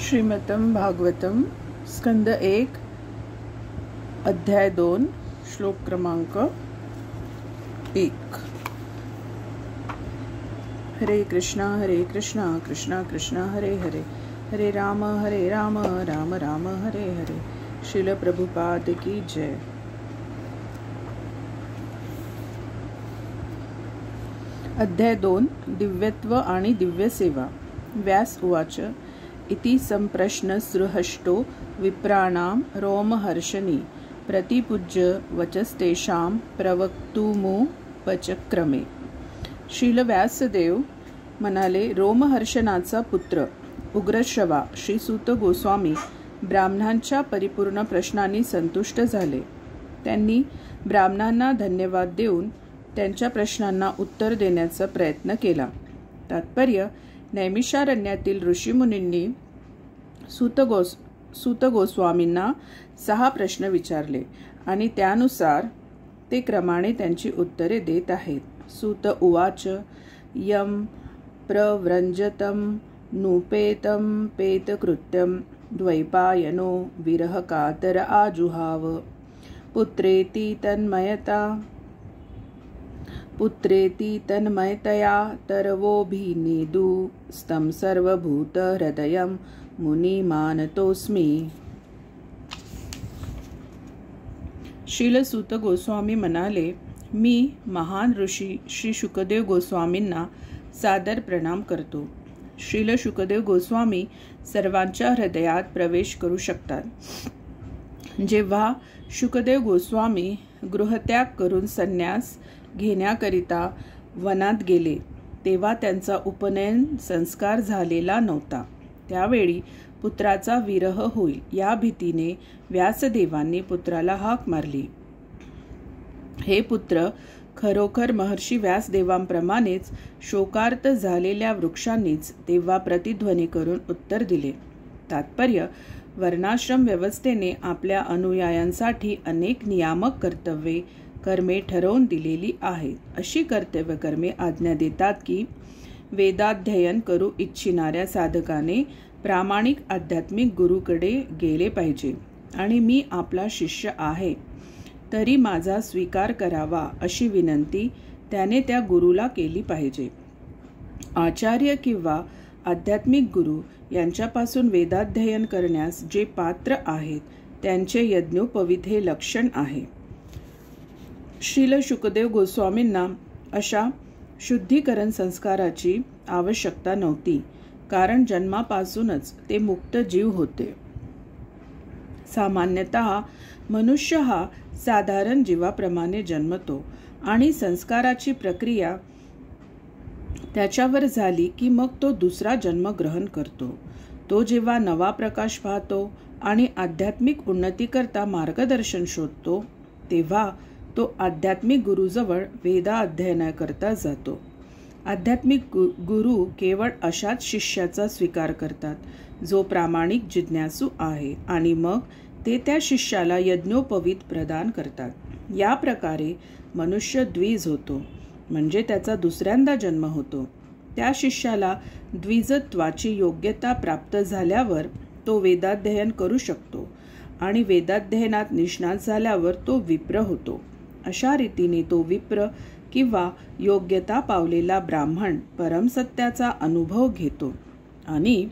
श्रीमतं भागवतम स्कंद 1 अध्याय 2 श्लोक क्रमांक 1। हरे कृष्णा कृष्णा कृष्णा हरे हरे, हरे राम राम राम हरे हरे। श्रील प्रभुपाद की जय। अध्याय 2 दिव्यत्व आणि दिव्य सेवा। व्यास उवाच इति संप्रश्न सृहष्टो विप्राणां रोमहर्षणी प्रतिपूज्य वचस्तेषां प्रवक्तुमुपचक्रमे। श्रील व्यासदेव म्हणाले, रोमहर्षणाचा पुत्र उग्रश्रवा श्री सूत गोस्वामी ब्राह्मणांच्या परिपूर्ण प्रश्नांनी संतुष्ट झाले। त्यांनी ब्राह्मणांना धन्यवाद देऊन त्यांच्या प्रश्नांना उत्तर देण्याचा प्रयत्न केला। तात्पर्य, नैमिषारण्यातील ऋषीमुनींनी सूत गोस्वामींना 6 प्रश्न विचारले आणि त्यानुसार ते क्रमाने त्यांची उत्तरे देत आहेत। सूत उवाच यम प्रव्रंजतम नुपेतम पेतकृत्यम द्वैपायनो विरह कातर आजुहाव पुत्रेति तन्मयतया तरवोभिनेदु स्तं सर्वभूत हृदयं मुनि मानतोस्मि। श्रील सूत गोस्वामी म्हणाले, मी महान ऋषी श्री शुकदेव गोस्वामींना सादर प्रणाम करतो। श्रील शुकदेव गोस्वामी सर्वांच्या हृदयात प्रवेश करू शकतात। जेव्हा शुकदेव गोस्वामी गृहत्याग करून संन्यास घेण्याकरिता वनात गेले तेव्हा त्यांचा उपनयन संस्कार झालेला नव्हता। त्यावेळी पुत्राचा विरह होईल या भीतीने व्यासदेवांनी पुत्राला हाक मारली। हे पुत्र, खरोखर महर्षी व्यासदेवांप्रमाणेच शोकार्त झालेल्या वृक्षांनीच तेव्हा प्रतिध्वनी करून उत्तर दिले। तात्पर्य, वर्णाश्रम व्यवस्थेने आपल्या अनुयायांसाठी अनेक नियामक कर्मे ठरवून दिलेली आहेत। अशी कर्तव्य कर्मे आज्ञा देतात की वेदाध्ययन करू इच्छिणाऱ्या साधकाने प्रामाणिक आध्यात्मिक गुरुकडे गेले पाहिजे आणि मी आपला शिष्य आहे तरी माझा स्वीकार करावा अशी विनंती त्याने त्या गुरुला केली पाहिजे। आचार्य किंवा आध्यात्मिक गुरु यांच्यापासून वेदाध्ययन करण्यास जे पात्र आहेत त्यांचे यज्ञोपवीत हे लक्षण आहे। श्रील शुकदेव गोस्वामींना अशा शुद्धीकरण संस्काराची आवश्यकता नव्हती, कारण जन्मापासूनच ते मुक्त जीव होते। सामान्यतः मनुष्य हा साधारण जीवाप्रमाणे जन्मतो आणि संस्काराची प्रक्रिया त्याच्यावर झाली की मग तो दुसरा जन्म ग्रहण करतो। तो जेव्हा नवा प्रकाश पाहतो आणि आध्यात्मिक उन्नतीकरता मार्गदर्शन शोधतो तेव्हा तो आध्यात्मिक गुरुजवळ वेदा अध्ययनाकरता जातो। आध्यात्मिक गुरु केवळ अशाच शिष्याचा स्वीकार करतात जो प्रामाणिक जिज्ञासू आहे आणि मग ते त्या शिष्याला यज्ञोपवीत प्रदान करतात। या प्रकारे मनुष्य द्विज होतो, म्हणजे त्याचा दुसऱ्यांदा जन्म होतो। त्या शिष्याला द्विजत्वाची योग्यता प्राप्त झाल्यावर तो वेदाध्ययन करू शकतो आणि वेदाध्ययनात निष्णात झाल्यावर तो विप्र होतो। अशा रीतीने तो विप्र किंवा योग्यता पावलेला ब्राह्मण परमसत्याचा अनुभव घेतो आणि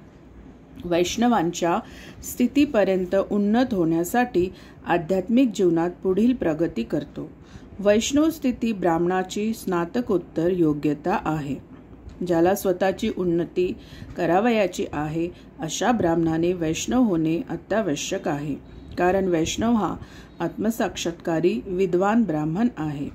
वैष्णवांच्या स्थितीपर्यंत उन्नत होण्यासाठी आध्यात्मिक जीवनात पुढील प्रगती करतो। वैष्णव स्थिती ब्राह्मणाची स्नातकोत्तर योग्यता आहे। ज्याला स्वतःची उन्नती करावयाची आहे अशा ब्राह्मणाने वैष्णव होणे अत्यावश्यक आहे, कारण वैष्णव हा आत्मसाक्षात्कारी विद्वान ब्राह्मण आहे।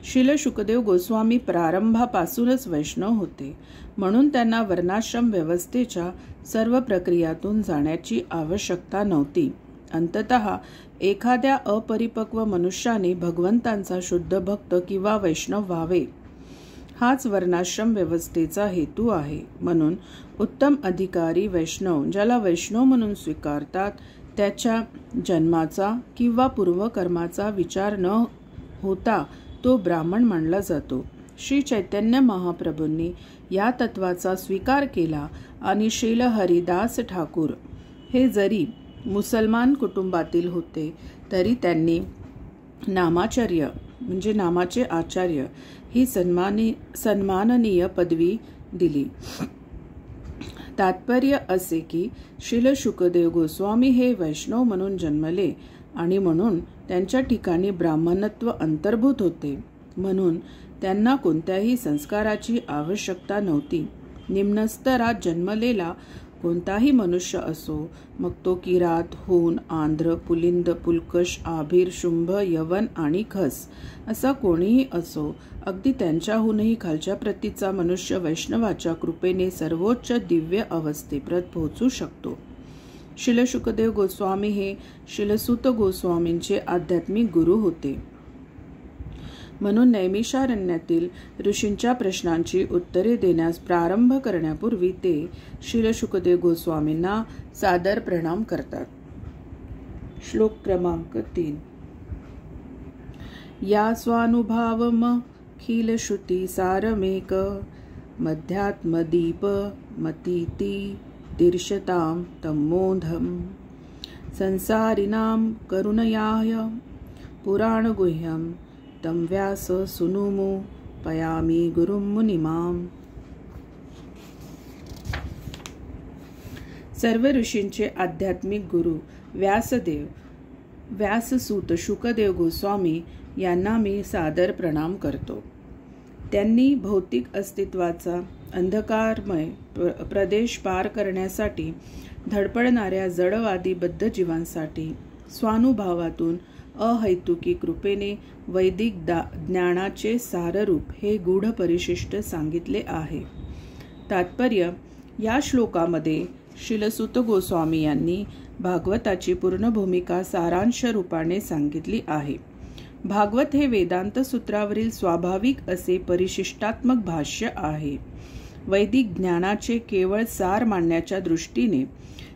श्रील शुकदेव गोस्वामी प्रारंभापासूनच वैष्णव होते, म्हणून त्यांना वर्णाश्रम व्यवस्थेच्या सर्व प्रक्रियातून जाण्याची आवश्यकता नव्हती। अंततः एखाद्या अपरिपक्व मनुष्याने भगवंतांचा शुद्ध भक्त किंवा वैष्णव व्हावे हाच वर्णाश्रम व्यवस्थेचा हेतू आहे। म्हणून उत्तम अधिकारी वैष्णव, ज्याला वैष्णव म्हणून स्वीकारतात, त्याच्या जन्माचा किंवा पूर्वकर्माचा विचार न होता तो ब्राह्मण मानला जातो। श्री चैतन्य महाप्रभूंनी या तत्वाचा स्वीकार केला आणि श्रील हरिदास ठाकूर हे जरी मुसलमान कुटुंबातील होते तरी त्यांनी नामाचार्य म्हणजे नामाचे आचार्य ही सन्माननीय पदवी दिली. तात्पर्य असे की श्रील शुकदेव गोस्वामी हे वैष्णव म्हणून जन्मले आणि म्हणून त्यांच्या ठिकाणी ब्राह्मणत्व अंतर्भूत होते, म्हणून त्यांना कोणत्याही संस्काराची आवश्यकता नव्हती. निम्नस्तरात जन्मलेला कोणताही मनुष्य असो, मग तो किरात, हून, आंध्र, पुलिंद, पुलकश, आभीर, शुंभ, यवन आणि खस असा कोणीही असो, अगदी त्यांच्याहूनही खालच्या प्रतीचा मनुष्य वैष्णवाच्या कृपेने सर्वोच्च दिव्य अवस्थेपर्यंत पोहोचू शकतो. श्रील शुकदेव गोस्वामी हे श्रीलसूत गोस्वामींचे आध्यात्मिक गुरु होते. म्हणून नैमिषारण्यातील ऋषींच्या प्रश्नांची उत्तरे देण्यास प्रारंभ करण्यापूर्वी ते श्रील शुकदेव गोस्वामींना सादर प्रणाम करतात. श्लोक क्रमांक 3. या स्वानुभावमखिल श्रुती सारमेक मध्यात्मदीप मतीती तीर्षतां तमोधम संसारिणां करुणयाय पुराणगुह्यं तम व्यास सुनुमु पयामी गुरुं मुनिमाम. सर्व ऋषींचे आध्यात्मिक गुरु व्याससूत शुकदेव गोस्वामी यांना मी सादर प्रणाम करतो. त्यांनी भौतिक अस्तित्वाचा अंधकारमय प्रदेश पार करण्यासाठी धडपडणाऱ्या जडवादी बद्ध जीवांसाठी स्वानुभावातून अहैतुकी कृपेने वैदिक ज्ञानाचे साररूप हे गूढ परिशिष्ट सांगितले आहे. तात्पर्य: या श्लोकामध्ये श्रीलसूत गोस्वामी यांनी भागवताची पूर्ण भूमिका सारांश रूपाने सांगितली आहे. भागवत हे वेदांत सूत्रावरील स्वाभाविक असे परिशिष्टात्मक भाष्य आहे. वैदिक ज्ञानाचे केवळ सार मांडण्याच्या दृष्टीने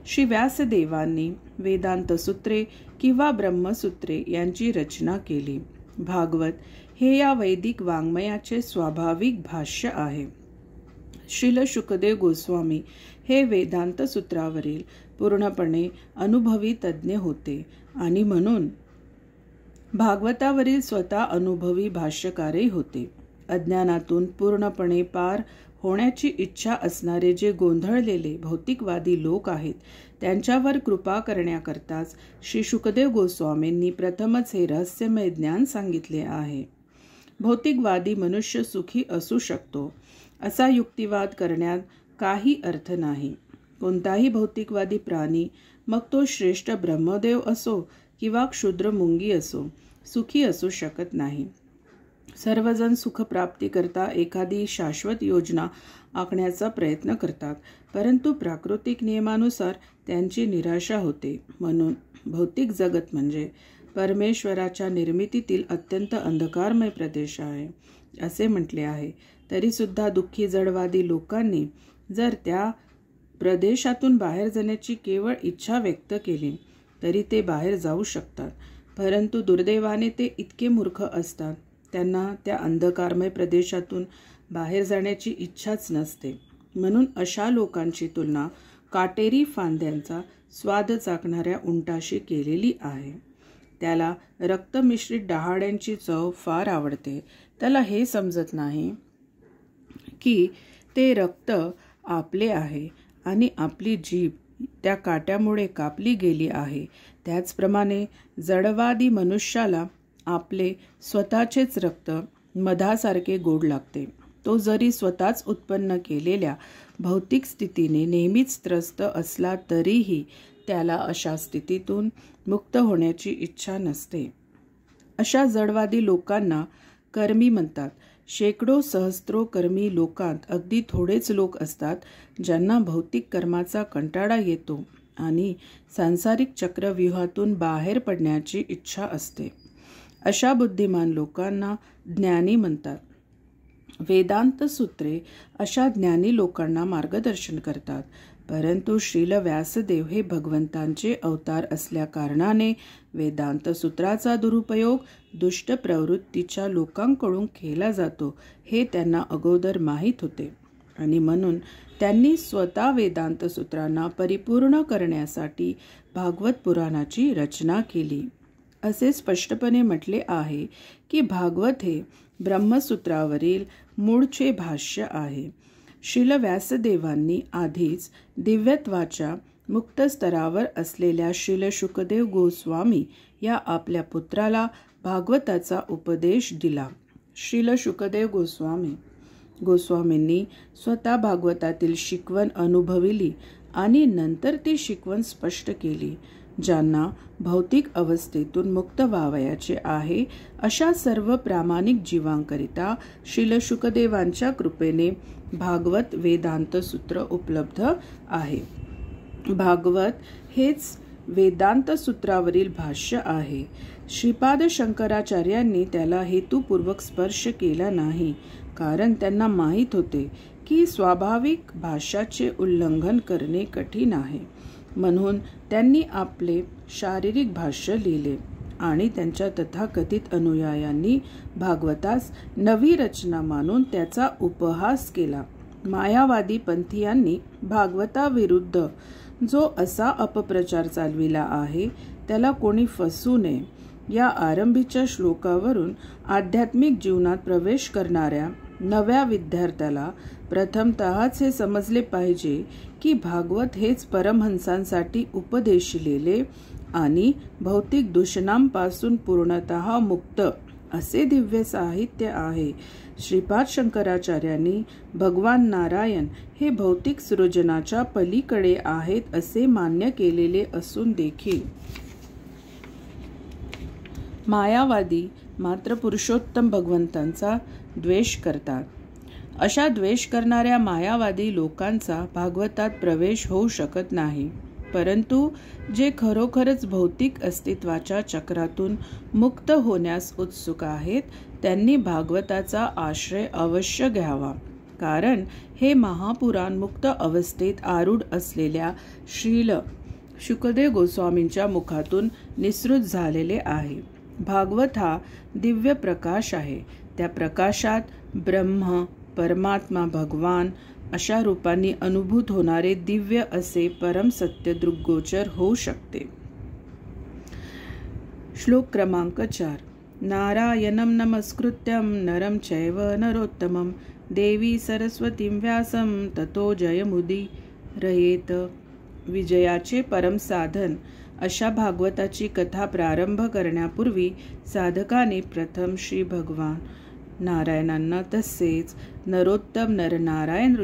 श्री व्यासदेवांनी वेदांत सूत्रे किंवा ब्रह्मसूत्रे यांची रचना केली. भागवत हे या वैदिक वाङ्मयाचे स्वाभाविक भाष्य आहे. श्रील शुकदेव गोस्वामी हे वेदांत सूत्रावरील पूर्णपणे अनुभवी तज्ज्ञ होते आणि म्हणून भागवतावरील स्वतः अनुभवी भाष्यकारही होते. अज्ञानातून पूर्णपणे पार होण्याची इच्छा असणारे जे गोंधळलेले भौतिकवादी लोक आहेत त्यांच्यावर कृपा करण्याकरताच श्री शुकदेव गोस्वामींनी प्रथमच हे रहस्यमय ज्ञान सांगितले आहे. भौतिकवादी मनुष्य सुखी असू शकतो असा युक्तिवाद करण्यात काही अर्थ नाही. कोणताही भौतिकवादी प्राणी, मग तो श्रेष्ठ ब्रह्मदेव असो किंवा क्षुद्र मुंगी असो, सुखी असू शकत नाही. सर्वजण सुखप्राप्ती करता एखादी शाश्वत योजना आखण्याचा प्रयत्न करतात, परंतु प्राकृतिक नियमानुसार त्यांची निराशा होते. म्हणून भौतिक जगत म्हणजे परमेश्वराच्या निर्मितीतील अत्यंत अंधकारमय प्रदेश आहे असे म्हटले आहे. तरी सुद्धा दुःखी जडवादी लोकांनी जर त्या प्रदेशातून बाहेर जाण्याची केवळ इच्छा व्यक्त केली तरी ते बाहेर जाऊ शकतात. परंतु दुर्दैवाने ते इतके मूर्ख असतात, त्यांना त्या अंधकारमय प्रदेशातून बाहेर जाण्याची इच्छाच नसते. म्हणून अशा लोकांची तुलना काटेरी फांद्यांचा स्वाद चाकणाऱ्या उंटाशी केलेली आहे. त्याला रक्तमिश्रित डहाळ्यांची चव फार आवडते. त्याला हे समजत नाही की ते रक्त आपले आहे आणि आपली जीभ त्या काट्यामुळे कापली गेली आहे. त्याचप्रमाणे जडवादी मनुष्याला आपले स्वतःचेच रक्त मधासारखे गोड लागते. तो जरी स्वतःच उत्पन्न केलेल्या भौतिक स्थितीने नेहमीच त्रस्त असला तरीही त्याला अशा स्थितीतून मुक्त होण्याची इच्छा नसते. अशा जडवादी लोकांना कर्मी म्हणतात. शेकडो सहस्त्रो कर्मी लोकांत अगदी थोडेच लोक असतात ज्यांना भौतिक कर्माचा कंटाळा येतो आणि सांसारिक चक्रव्यूहातून बाहेर पडण्याची इच्छा असते. अशा बुद्धिमान लोकांना ज्ञानी म्हणतात. वेदांत सूत्रे अशा ज्ञानी लोकांना मार्गदर्शन करतात. परंतु श्रील व्यासदेव हे भगवंतांचे अवतार असल्या कारणाने वेदांत सूत्राचा दुरुपयोग दुष्ट प्रवृत्तीच्या लोकांकडून केला जातो हे त्यांना अगोदर माहीत होते आणि म्हणून त्यांनी स्वतः वेदांत सूत्रांना परिपूर्ण करण्यासाठी भागवत पुराणाची रचना केली. असे स्पष्टपणे म्हटले आहे की भागवत हे ब्रह्मसूत्रावरील मूळचे भाष्य आहे. श्रील व्यासदेवांनी आधीच दिव्यत्वाच्या मुक्त स्तरावर असलेल्या श्रील शुकदेव गोस्वामी या आपल्या पुत्राला भागवताचा उपदेश दिला. श्रील शुकदेव गोस्वामींनी स्वतः भागवतातील शिकवण अनुभविली आणि नंतर ती शिकवण स्पष्ट केली. ज्यांना भौतिक अवस्थेतून मुक्त व्हावयाचे आहे अशा सर्व प्रामाणिक जीवांकरिता श्रील शुकदेवांच्या कृपेने भागवत वेदांत सूत्र उपलब्ध आहे. भागवत हेच वेदांत सूत्रावरील भाष्य आहे. श्रीपाद शंकराचार्यांनी त्याला हेतुपूर्वक स्पर्श केला नाही, कारण त्यांना माहीत होते की स्वाभाविक भाष्याचे उल्लंघन करणे कठीण आहे. म्हणून त्यांनी आपले शारीरिक भाष्य लिहिले आणि त्यांच्या तथाकथित अनुयायांनी भागवतास नवी रचना मानून त्याचा उपहास केला. मायावादी पंथीयांनी भागवताविरुद्ध जो असा अपप्रचार चालविला आहे त्याला कोणी फसू नये. या आरंभीच्या श्लोकावरून आध्यात्मिक जीवनात प्रवेश करणाऱ्या नव्या विद्यार्थ्याला प्रथमतःच हे समजले पाहिजे की भागवत हेच परमहंसांसाठी उपदेशिलेले आणि भौतिक दूषणांपासून पूर्णतः मुक्त असे दिव्य साहित्य आहे. श्रीपाद शंकराचार्यांनी भगवान नारायण हे भौतिक सृजनाच्या पलीकडे आहेत असे मान्य केलेले असून देखील मायावादी मात्र पुरुषोत्तम भगवंतांचा द्वेष करतात. अशा द्वेष करणाऱ्या मायावादी लोकांचा भागवतात प्रवेश होऊ शकत नाही. परंतु जे खरोखरच भौतिक अस्तित्वाच्या चक्रातून मुक्त होण्यास उत्सुक आहेत त्यांनी भागवताचा आश्रय अवश्य घ्यावा, कारण हे महापुराण मुक्त अवस्थेत आरूढ असलेल्या श्रील शुकदेव गोस्वामींच्या मुखातून निःसृत झालेले आहे. भागवत हा दिव्य प्रकाश आहे. त्या प्रकाशात ब्रह्म, परमात्मा, भगवान अशा रूपांनी अनुभूत होणारे दिव्य असे परमसत्य दृग्गोचर होऊ शकते. श्लोक क्रमांक 4. नारायणं नमस्कृत्यं नरं चैव नरोत्तमं देवी सरस्वतीं व्यासं ततो जयमुदीरयेत. विजयाचे परम साधन अशा भागवताची कथा प्रारंभ करण्यापूर्वी साधकाने प्रथम श्री भगवान नारायणांना तसेच नरोत्तम नरनारायण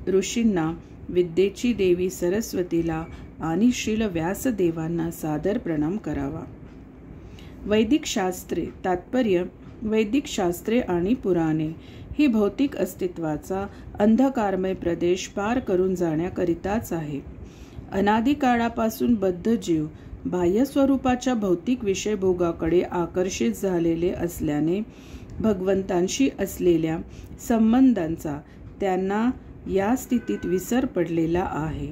ऋषींना, विद्येची देवी सरस्वतीला आणि श्रील व्यासदेवांना सादर प्रणाम करावा. वैदिक शास्त्रे तात्पर्य वैदिक शास्त्रे आणि पुराणे ही भौतिक अस्तित्वाचा अंधकारमय प्रदेश पार करून जाण्याकरिताच आहे. अनादी काळापासून बद्ध जीव बाह्य स्वरूपाच्या भौतिक विषयभोगाकडे आकर्षित झालेले असल्याने भगवंतांशी असलेल्या संबंधांचा त्यांना या स्थितीत विसर पडलेला आहे.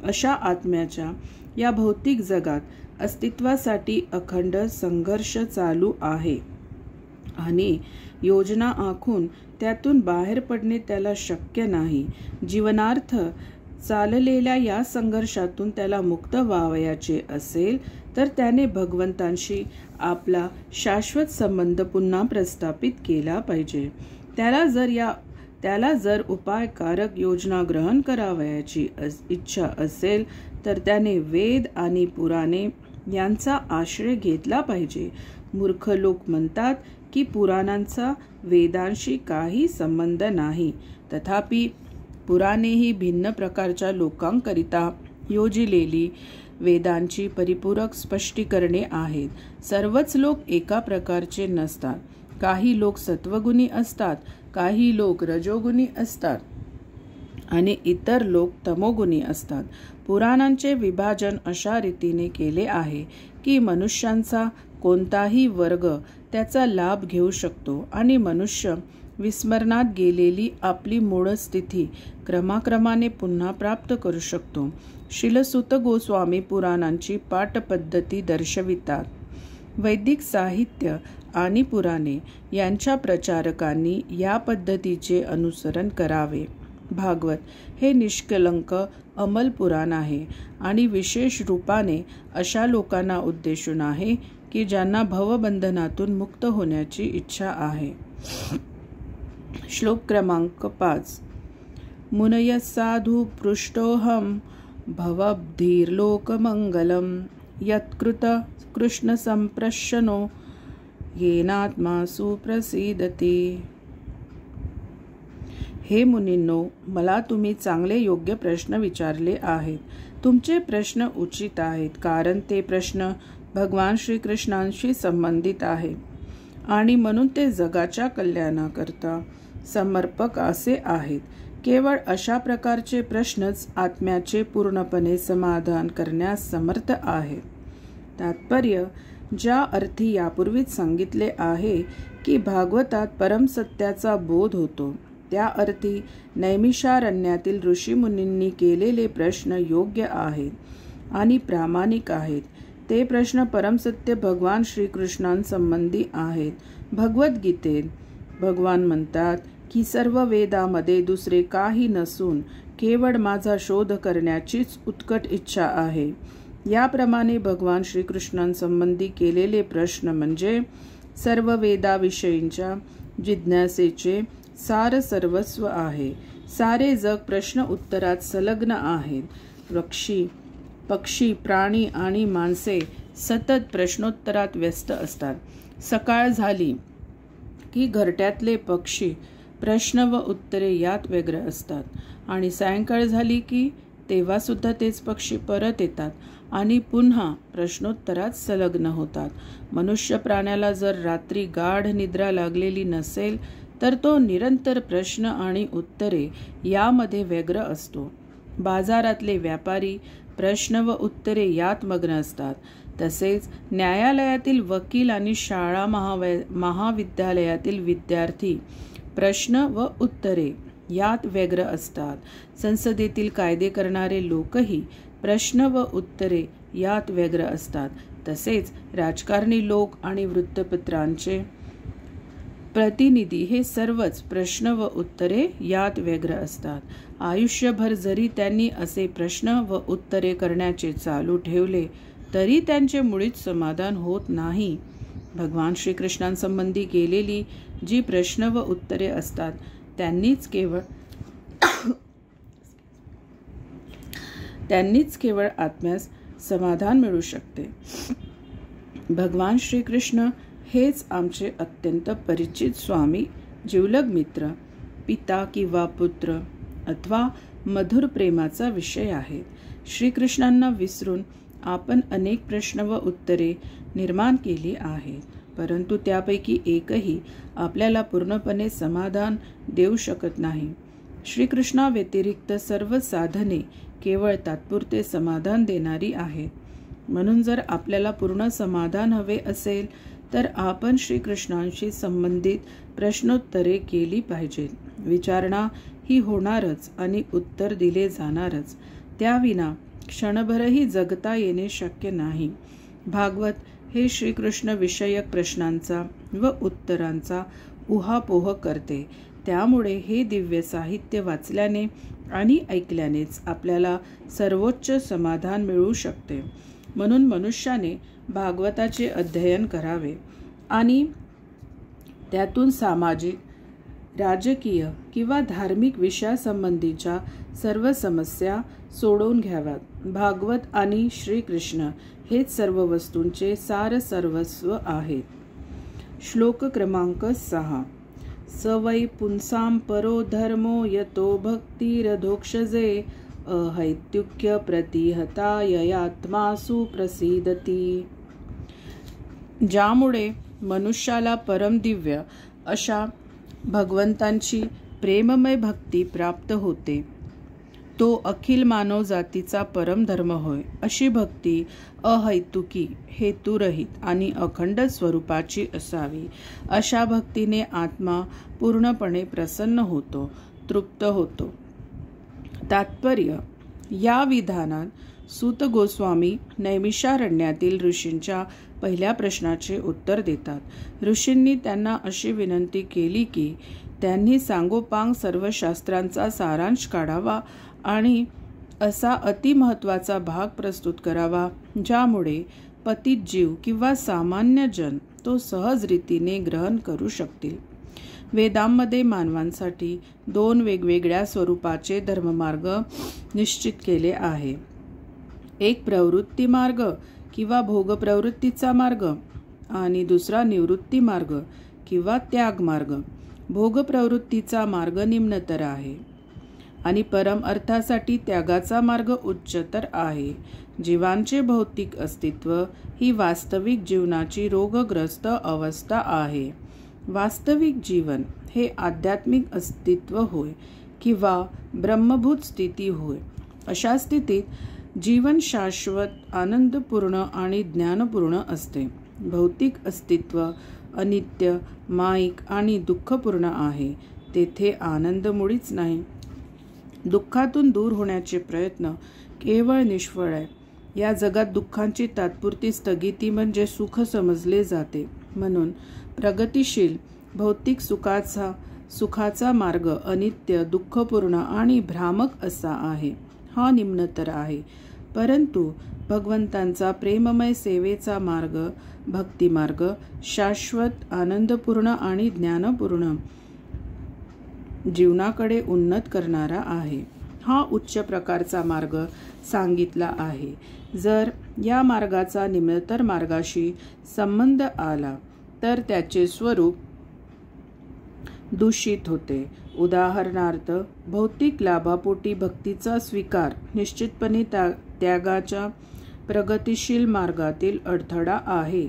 अशा आत्म्याच्या या भौतिक जगात अस्तित्वासाठी अखंड संघर्ष चालू आहे आणि योजना आखून त्यातून बाहेर पडणे त्याला शक्य नाही. जीवनार्थ चाललेल्या या संघर्षातून त्याला मुक्त व्हावयाचे असेल तर त्याने भगवंतांशी आपला शाश्वत संबंध पुन्हा प्रस्थापित केला पाहिजे. त्याला जर उपायकारक योजना ग्रहण करावयाची इच्छा असेल तर त्याने वेद आणि पुराणे यांचा आश्रय घेतला पाहिजे. मूर्ख लोक म्हणतात की पुराणांचा वेदांशी काही संबंध नाही. तथापि पुराणे ही भिन्न प्रकारच्या लोकांकरिता योजिलेली वेदांची परिपूरक स्पष्टीकरणे आहेत. सर्वच लोक एका प्रकारचे नसतात. काही लोक सत्वगुणी असतात, काही लोक रजोगुणी असतात आणि इतर लोक तमोगुणी असतात. पुराणांचे विभाजन अशा रीतीने केले आहे की मनुष्यांचा कोणताही वर्ग त्याचा लाभ घेऊ शकतो आणि मनुष्य विस्मरणात गेलेली आपली मूळ स्थिती क्रमाक्रमाने पुन्हा प्राप्त करू शकतो. श्रीलसुत गोस्वामी पुराणांची पाठपद्धती दर्शवितात. वैदिक साहित्य आणि पुराणे यांच्या प्रचारकांनी या पद्धतीचे अनुसरण करावे. भागवत हे निष्कलंक अमल पुराण आहे आणि विशेष रूपाने अशा लोकांना उद्देशून आहे की ज्यांना भवबंधनातून मुक्त होण्याची इच्छा आहे. श्लोक क्रमांक 5. मुनय साधु पृष्ठोहम भवब्धिर्लोकमंगलम यत्कृत कृष्ण संप्रशनो येनात्मा सुप्रसीदती. हे मुनींनो, मला तुम्ही चांगले योग्य प्रश्न विचारले आहेत. तुमचे प्रश्न उचित आहेत, कारण ते प्रश्न भगवान श्रीकृष्णांशी संबंधित आहे आणि म्हणून ते जगाच्या कल्याणाकरता समर्पक असे आहेत. केवळ अशा प्रकारचे प्रश्नच आत्म्याचे पूर्णपणे समाधान करण्यास समर्थ आहेत. तात्पर्य: ज्या अर्थी यापूर्वीच सांगितले आहे की भागवतात परमसत्याचा बोध होतो, त्या अर्थी नैमिषारण्यातील ऋषीमुनींनी केलेले प्रश्न योग्य आहेत आणि प्रामाणिक आहेत. ते प्रश्न परमसत्य भगवान श्रीकृष्णांसंबंधी आहेत. भगवद्गीतेत भगवान म्हणतात की सर्व वेदामध्ये दुसरे काही नसून केवळ माझा शोध करण्याचीच उत्कट इच्छा आहे. याप्रमाणे भगवान श्रीकृष्णांसंबंधी केलेले प्रश्न म्हणजे सर्व वेदाविषयींच्या जिज्ञासेचे सार सर्वस्व आहे. सारे जग प्रश्न उत्तरात संलग्न आहेत. पक्षी, प्राणी आणि माणसे सतत प्रश्नोत्तरात व्यस्त असतात. सकाळ झाली की घरट्यातले पक्षी प्रश्न व उत्तरे यात व्यग्र असतात आणि सायंकाळ झाली की तेव्हा सुद्धा तेच पक्षी परत येतात आणि पुन्हा प्रश्नोत्तरात संलग्न होतात. मनुष्य प्राण्याला जर रात्री गाढ निद्रा लागलेली नसेल तर तो निरंतर प्रश्न आणि उत्तरे यामध्ये व्यग्र असतो. बाजारातले व्यापारी प्रश्न व उत्तरे यात मग्न असतात. तसेच न्यायालयातील वकील आणि शाळा महाविद्यालयातील विद्यार्थी प्रश्न व उत्तरे यात व्यग्र असतात. संसदेतील कायदे करणारे लोकही प्रश्न व उत्तरे यात व्यग्र असतात. तसेच राजकारणी लोक आणि वृत्तपत्रांचे प्रतिनिधी हे सर्वच प्रश्न व उत्तरे यात व्यग्र असतात. आयुष्यभर जरी त्यांनी असे प्रश्न व उत्तरे करण्याचे चालू ठेवले तरी त्यांचे मुळीच समाधान होत नाही. भगवान श्रीकृष्णांसंबंधी केलेली जी प्रश्न व उत्तरे असतात त्यांनीच केवळ आत्म्यास समाधान मिळू शकते. भगवान श्रीकृष्ण हेच आमचे अत्यंत परिचित स्वामी, जिवलग मित्र, पिता किंवा पुत्र अथवा मधुर प्रेमाचा विषय आहेत. श्रीकृष्णांना विसरून आपण अनेक प्रश्न व उत्तरे निर्माण केली आहेत, परंतु त्यापैकी एकही आपल्याला पूर्णपणे समाधान देऊ शकत नाही. श्रीकृष्णाव्यतिरिक्त सर्व साधने केवळ तात्पुरते समाधान देणारी आहेत. म्हणून जर आपल्याला पूर्ण समाधान हवे असेल तर आपण श्रीकृष्णांशी संबंधित प्रश्नोत्तरे केली पाहिजेत. विचारणा ही होणारच आणि उत्तर दिले जाणारच. त्याविना क्षणभरही जगता येणे शक्य नाही. भागवत हे श्रीकृष्ण विषयक प्रश्नांचा व उत्तरांचा उहापोह करते. त्यामुळे हे दिव्य साहित्य वाचल्याने आणि ऐकल्यानेच आपल्याला सर्वोच्च समाधान मिळू शकते. म्हणून मनुष्याने भागवताचे अध्ययन करावे आणि त्यातून सामाजिक, राजकीय किंवा धार्मिक विषयासंबंधीच्या सर्व समस्या सोडवून घ्याव्यात. भागवत आणि श्रीकृष्ण हेच सर्व वस्तूंचे सार सर्वस्व आहेत. श्लोक क्रमांक 6. स वै पुंसां परो धर्मो यतो भक्तिरधोक्षजे अहैत्युक्य प्रतिहता ययात्मासु प्रसीदती. ज्यामुळे मनुष्याला परमदिव्य अशा भगवंतांची प्रेममय भक्ती प्राप्त होते, तो अखिल मानव जातीचा परमधर्म होय. अशी भक्ती अहैतुकी, हेतुरहित आणि अखंड स्वरूपाची असावी. अशा भक्तीने आत्मा पूर्णपणे प्रसन्न होतो, तृप्त होतो. तात्पर्य: या विधानात सूत गोस्वामी नैमिषारण्यातील ऋषींच्या पहिल्या प्रश्नाचे उत्तर देतात. ऋषींनी त्यांना अशी विनंती केली की त्यांनी सांगोपांग सर्व शास्त्रांचा सारांश काढावा आणि असा अतिमहत्वाचा भाग प्रस्तुत करावा ज्यामुळे पतित जीव किंवा सामान्य जन तो सहज रीतीने ग्रहण करू शकतील. वेदांमध्ये मानवांसाठी 2 वेगवेगळ्या स्वरूपाचे धर्ममार्ग निश्चित केले आहे. एक प्रवृत्ती मार्ग किंवा भोगप्रवृत्तीचा मार्ग आणि दुसरा निवृत्ती मार्ग किंवा त्याग मार्ग. भोगप्रवृत्तीचा मार्ग निम्नतर आहे आणि परम अर्थासाठी त्यागाचा मार्ग उच्चतर आहे. जीवांचे भौतिक अस्तित्व ही वास्तविक जीवनाची रोगग्रस्त अवस्था आहे. वास्तविक जीवन हे आध्यात्मिक अस्तित्व होय किंवा ब्रह्मभूत स्थिती होय. अशा स्थितीत जीवन शाश्वत, आनंदपूर्ण आणि ज्ञानपूर्ण असते. भौतिक अस्तित्व अनित्य, माईक आणि दुःखपूर्ण आहे. तेथे आनंद मुळीच नाही. दुःखातून दूर होण्याचे प्रयत्न केवळ निष्फळ आहे. या जगात दुःखांची तात्पुरती स्थगिती म्हणजे सुख समजले जाते. म्हणून प्रगतिशील भौतिक सुखाचा मार्ग अनित्य, दुःखपूर्ण आणि भ्रामक असा आहे. हा निम्नतर आहे. परंतु भगवंतांचा प्रेममय सेवेचा मार्ग, भक्ती मार्ग, शाश्वत, आनंदपूर्ण आणि ज्ञानपूर्ण जीवनाकडे उन्नत करणारा आहे. हा उच्च प्रकारचा मार्ग सांगितला आहे. जर या मार्गाचा निम्नतर मार्गाशी संबंध आला तर त्याचे स्वरूप दूषित होते. उदाहरणार्थ, भौतिक लाभापोटी भक्तीचा स्वीकार निश्चितपणे त्यागाच्या प्रगतिशील मार्गातील अडथळा आहे.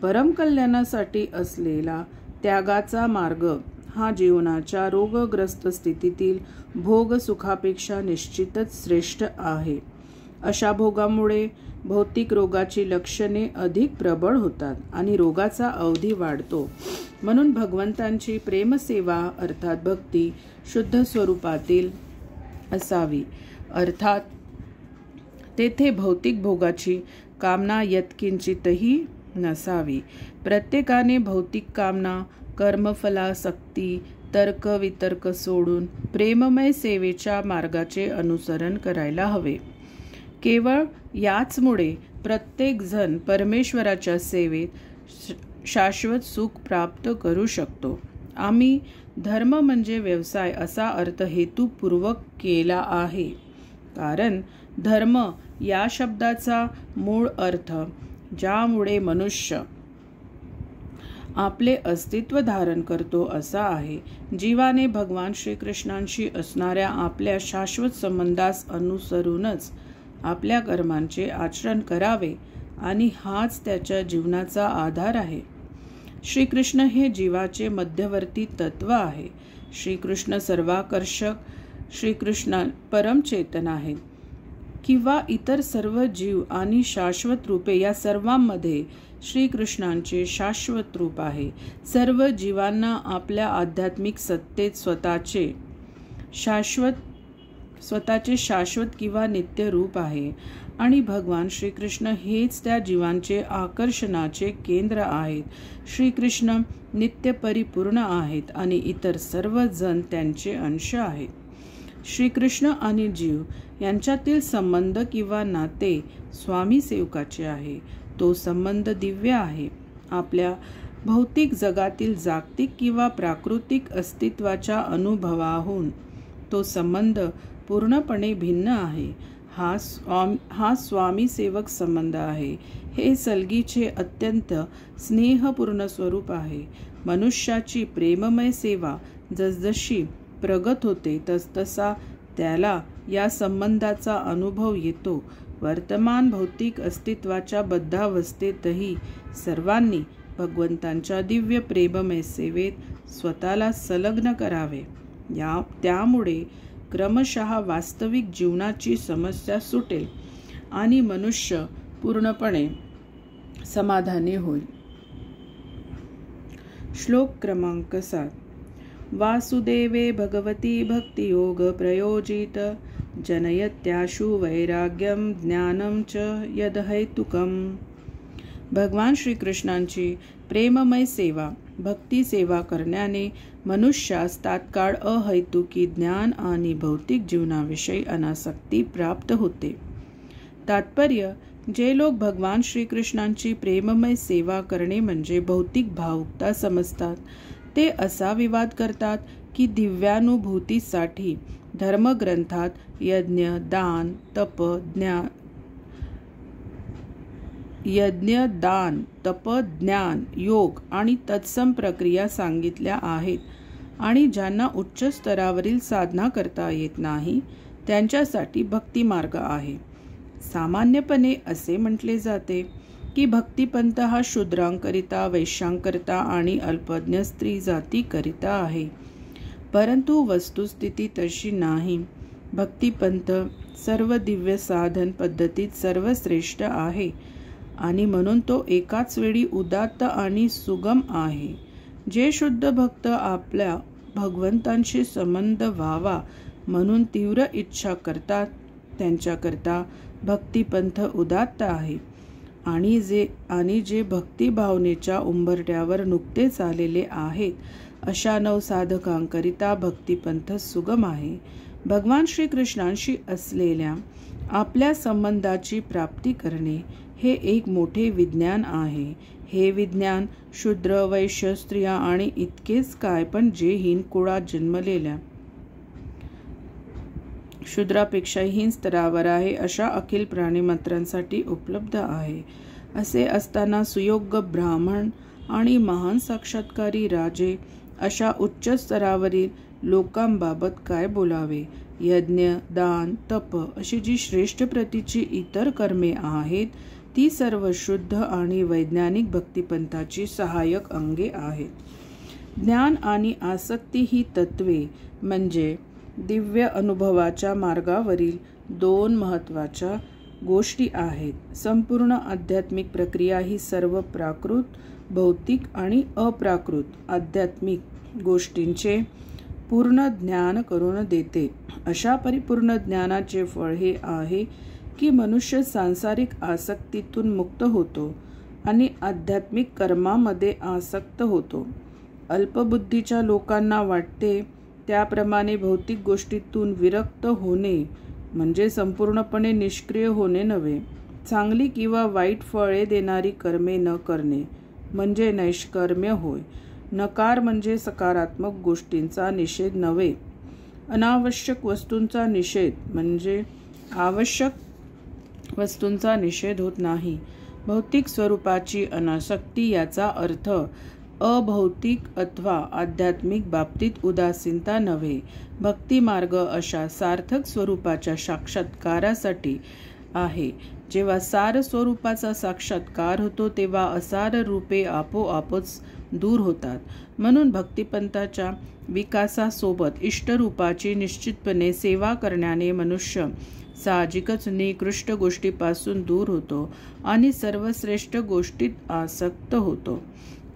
परमकल्याणासाठी असलेला त्यागाचा मार्ग हा जीवनाच्या रोगग्रस्त स्थितीतील भोग सुखापेक्षा निश्चितच श्रेष्ठ आहे. अशा भोगामुळे भौतिक रोगाची लक्षणे अधिक प्रबळ होतात आणि रोगाचा अवधी वाढतो. म्हणून भगवंतांची प्रेमसेवा अर्थात भक्ती शुद्ध स्वरूपातील असावी. अर्थात तेथे भौतिक भोगाची कामना यत्किंचितही नसावी. प्रत्येकाने भौतिक कामना, कर्मफलासक्ती, तर्क वितर्क सोडून प्रेममय सेवेच्या मार्गाचे अनुसरण करायला हवे. केवळ याचमुळे प्रत्येक जण परमेश्वराच्या सेवेत शाश्वत सुख प्राप्त करू शकतो. आम्ही धर्म म्हणजे व्यवसाय असा अर्थ हेतुपूर्वक केला आहे, कारण धर्म या शब्दाचा मूळ अर्थ ज्यामुळे मनुष्य आपले अस्तित्व धारण करतो असा आहे. जीवाने भगवान श्रीकृष्णांशी असणाऱ्या आपल्या शाश्वत संबंधास अनुसरूनच आपल्या कर्मांचे आचरण करावे आणि हाच त्याच्या जीवनाचा आधार आहे. श्रीकृष्ण हे जीवाचे मध्यवर्ती तत्व आहे. श्रीकृष्ण सर्वाकर्षक, श्रीकृष्ण परमचेतन आहेत किंवा इतर सर्व जीव आणि शाश्वत रूपे या सर्वांमध्ये श्रीकृष्णांचे शाश्वत रूप आहे. सर्व जीवांना आपल्या आध्यात्मिक सत्तेत स्वतःचे शाश्वत किंवा नित्य रूप आहे आणि भगवान श्रीकृष्ण हेच त्या जीवांचे आकर्षणाचे केंद्र आहेत. श्रीकृष्ण नित्य परिपूर्ण आहेत आणि इतर सर्व जण त्यांचे अंश आहेत. श्रीकृष्ण आणि जीव यांच्यातील संबंध किंवा नाते स्वामी सेवकाचे आहे. तो संबंध दिव्य आहे. आपल्या भौतिक जगातील जागतिक किंवा प्राकृतिक अस्तित्वाच्या अनुभवाहून तो संबंध पूर्णपणे भिन्न आहे. हा स्वामी सेवक संबंध आहे. हे सलगीचे अत्यंत स्नेहपूर्ण स्वरूप आहे. मनुष्याची प्रेममय सेवा जसजशी प्रगत होते तसतसा त्याला या संबंधाचा अनुभव येतो. वर्तमान भौतिक अस्तित्वाच्या बद्धावस्थेतही सर्वांनी भगवंतांच्या दिव्य प्रेममय सेवेत स्वतःला संलग्न करावे. त्यामुळे क्रमशः वास्तविक जीवनाची समस्या सुटेल आणि मनुष्य पूर्णपणे समाधानी होईल. श्लोक क्रमांक 7. वासुदेवे भगवती भक्तियोग प्रयोजित जनयत्याशु वैराग्यम ज्ञानम च यदहैतुकम. भगवान श्रीकृष्णांची प्रेममय सेवा, भक्ती सेवा करण्याने मनुष्यास तात्काळ अहैतुकी ज्ञान आणि भौतिक जीवनाविषयी अनासक्ती प्राप्त होते. तात्पर्य, जे लोक भगवान श्रीकृष्णांची प्रेममय सेवा करणे म्हणजे भौतिक भावुकता समजतात, ते असा विवाद करतात की दिव्यानुभूतीसाठी धर्मग्रंथात यज्ञ, दान, तप, ज्ञान, योग आणि तत्सम प्रक्रिया सांगितल्या आहेत आणि ज्यांना उच्च स्तरावरील साधना करता येत नाही त्यांच्यासाठी भक्ती मार्ग आहे. सामान्यपणे असे म्हटले जाते की भक्तिपंथ हा शूद्रांकरिता, वैश्यांकरिता आणि अल्पज्ञ स्त्री जातीकरिता आहे. परंतु वस्तुस्थिती तशी नाही. भक्तिपंथ सर्व दिव्य साधन पद्धतीत सर्वश्रेष्ठ आहे आणि म्हणून तो एकाच वेळी उदात्त आणि सुगम आहे. जे शुद्ध भक्त आपल्या भगवंतांशी संबंध व्हावा म्हणून तीव्र इच्छा करतात त्यांच्याकरता भक्तिपंथ उदात्त आहे आणि जे भक्ती भावनेच्या उंबरठ्यावर नुकतेच आलेले आहेत अशा नवसाधकांकरिता भक्तिपंथ सुगम आहे. भगवान श्रीकृष्णांशी असलेल्या आपल्या संबंधाची प्राप्ती करणे हे एक मोठे विज्ञान आहे. हे विज्ञान शूद्र, वैश्य, स्त्रिया आणि इतकेच काय पण जे हीन कुळात जन्मलेल्या, शूद्रापेक्षा हीन स्तरावर आहे अशा अखिल प्राणीमात्रांसाठी उपलब्ध आहे. असे असताना सुयोग्य ब्राह्मण आणि महान साक्षात्कारी राजे अशा उच्च स्तरावरील लोकांबाबत काय बोलावे. यज्ञ, दान, तप अशी जी श्रेष्ठ प्रतीची इतर कर्मे आहेत ती सर्व शुद्ध आणि वैज्ञानिक भक्तिपंथाची सहाय्यक अंगे आहेत. ज्ञान आणि आसक्ती ही तत्वे म्हणजे दिव्य अनुभवाच्या मार्गावरील दोन महत्त्वाच्या गोष्टी आहेत. संपूर्ण आध्यात्मिक प्रक्रिया ही सर्व प्राकृत, भौतिक आणि अप्राकृत आध्यात्मिक गोष्टींचे पूर्ण ज्ञान करून देते. अशा परिपूर्ण ज्ञानाचे फळ हे आहे की मनुष्य सांसारिक आसक्तीतून मुक्त होतो आणि आध्यात्मिक कर्मामध्ये आसक्त होतो. अल्पबुद्धीच्या लोकांना वाटते त्याप्रमाणे भौतिक गोष्टीतून विरक्त होणे म्हणजे संपूर्णपणे निष्क्रिय होणे नव्हे. चांगली किंवा वाईट फळे देणारी कर्मे न करणे म्हणजे नैष्कर्म्य होय. नकार म्हणजे सकारात्मक गोष्टींचा निषेध नव्हे. अनावश्यक वस्तूंचा निषेध म्हणजे आवश्यक वस्तूंचा निषेध होत नाही. भौतिक स्वरूपाची अनासक्ती याचा अर्थ अभौतिक अथवा आध्यात्मिक बाबतीत उदासीनता नव्हे. भक्ती मार्ग अशा सार्थक स्वरूपाच्या साक्षात्कारासाठी आहे. जेव्हा सार स्वरूपाचा साक्षात्कार होतो तेव्हा असार रूपे आपोआपच दूर होतात. म्हणून भक्तिपंथाच्या विकासासोबत इष्टरूपाची निश्चितपणे सेवा करण्याने मनुष्य साहजिकच निकृष्ट गोष्टीपासून दूर होतो आणि सर्वश्रेष्ठ गोष्टीत आसक्त होतो.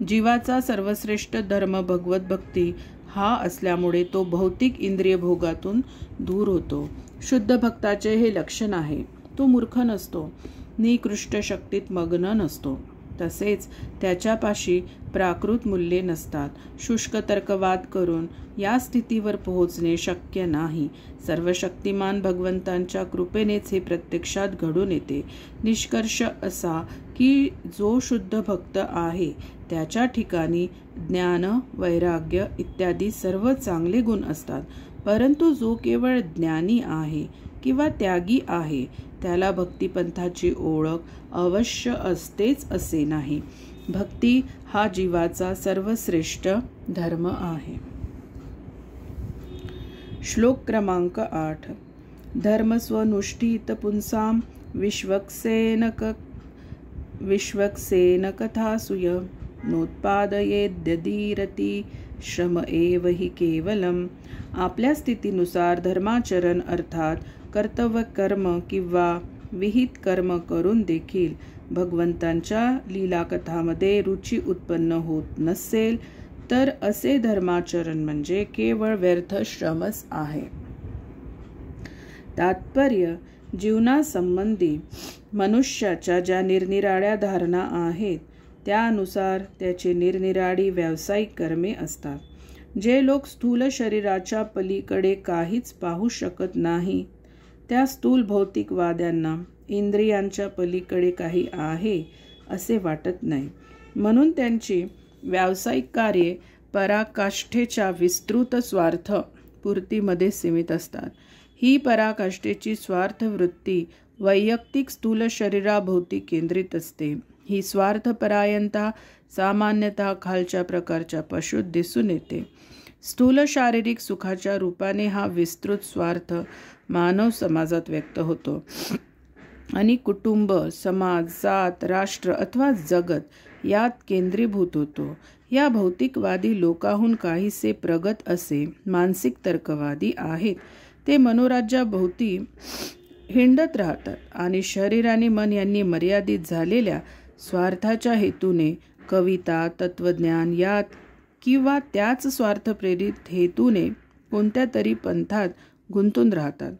जीवाचा सर्वश्रेष्ठ धर्म भगवत भक्ती हा असल्यामुळे तो भौतिक इंद्रिय भोगातून दूर होतो. शुद्ध भक्ताचे हे लक्षण आहे. तो मूर्ख नसतो, निकृष्ट शक्तीत मग्न नसतो. तसेच त्याच्यापाशी प्राकृत मूल्ये नसतात. शुष्क तर्कवाद करून या स्थितीवर पोहोचणे शक्य नाही. सर्वशक्तिमान भगवंतांच्या कृपेनेच हे प्रत्यक्षात घडून येते. निष्कर्ष असा की जो शुद्ध भक्त आहे त्याच्या ठिकाणी ज्ञान, वैराग्य इत्यादी सर्व चांगले गुण असतात. परंतु जो केवळ ज्ञानी आहे किंवा त्यागी आहे त्याला भक्तिपंथाची ओळख अवश्य असतेच असे नाही. भक्ती हा जीवाचा सर्वश्रेष्ठ धर्म आहे. श्लोक क्रमांक 8. धर्मस्वनुष्ठित पुंसां विश्वक्सेन कथासूय नोत्पादयेद्यदीरति श्रम एव हि केवलम. आपल्या स्थितीनुसार धर्माचरण अर्थात कर्तव्य कर्म किंवा विहित कर्म करून देखील भगवंतांच्या लीलाकथामध्ये रुची उत्पन्न होत नसेल तर असे धर्माचरण म्हणजे केवळ व्यर्थ श्रमच आहे. तात्पर्य, जीवनासंबंधी मनुष्याच्या ज्या निरनिराळ्या धारणा आहेत त्यानुसार त्याची निरनिराळी व्यावसायिक कर्मे असतात. जे लोक स्थूल शरीराच्या पलीकडे काहीच पाहू शकत नाही त्या स्थूल भौतिकवाद्यांना इंद्रियांच्या पलीकडे काही आहे असे वाटत नाही. म्हणून त्यांची व्यावसायिक कार्ये पराकाष्ठेच्या विस्तृत स्वार्थ पूर्तीमध्ये सीमित असतात. ही पराकाष्ठेची स्वार्थ वृत्ती वैयक्तिक स्थूल शरीराभोवती केंद्रित असते. ही स्वार्थपरायणता सामान्यतः खालच्या प्रकारच्या पशुत दिसून येते. स्थूल शारीरिक सुखाच्या रूपाने हा विस्तृत स्वार्थ मानव समाजात व्यक्त होतो आणि कुटुंब, समाज, जात, राष्ट्र अथवा जगत यात केंद्रीभूत होतो. या भौतिकवादी लोकाहून काहीसे प्रगत असे मानसिक तर्कवादी आहेत. ते मनोराज्याभोवती हिंडत राहतात आणि शरीर आणि मन यांनी मर्यादित झालेल्या स्वार्थाच्या हेतूने कविता, तत्वज्ञान यात किंवा त्याच स्वार्थप्रेरित हेतूने कोणत्या तरी पंथात गुंतून राहतात.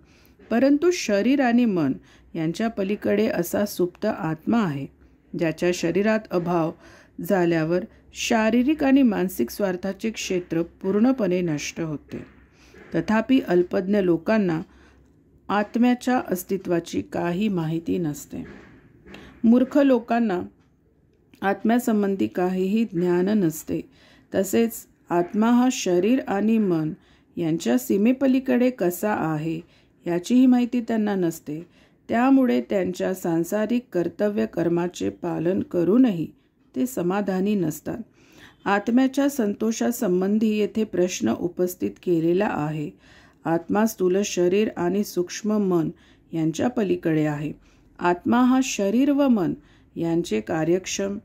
परंतु शरीर आणि मन यांच्या पलीकडे असा सुप्त आत्मा आहे ज्याच्या शरीरात अभाव झाल्यावर शारीरिक आणि मानसिक स्वार्थाचे क्षेत्र पूर्णपणे नष्ट होते. तथापि अल्पज्ञ लोकांना आत्म्याच्या अस्तित्वाची काही माहिती नसते. मूर्ख लोकांना आत्म्यासंबंधी काहीही ज्ञान नसते. तसेच आत्मा हा शरीर आणि मन यांच्या सीमेपलीकडे कसा आहे याचीही माहिती त्यांना नसते. त्यामुळे त्यांच्या सांसारिक कर्तव्य कर्माचे पालन करूनही ते समाधानी नसतात. आत्म्याच्या संतोषासंबंधी येथे प्रश्न उपस्थित केलेला आहे. आत्मा स्थूल शरीर आणि सूक्ष्म मन यांच्या पलीकडे आहे. आत्मा हा शरीर व मन यांचे कार्यक्षम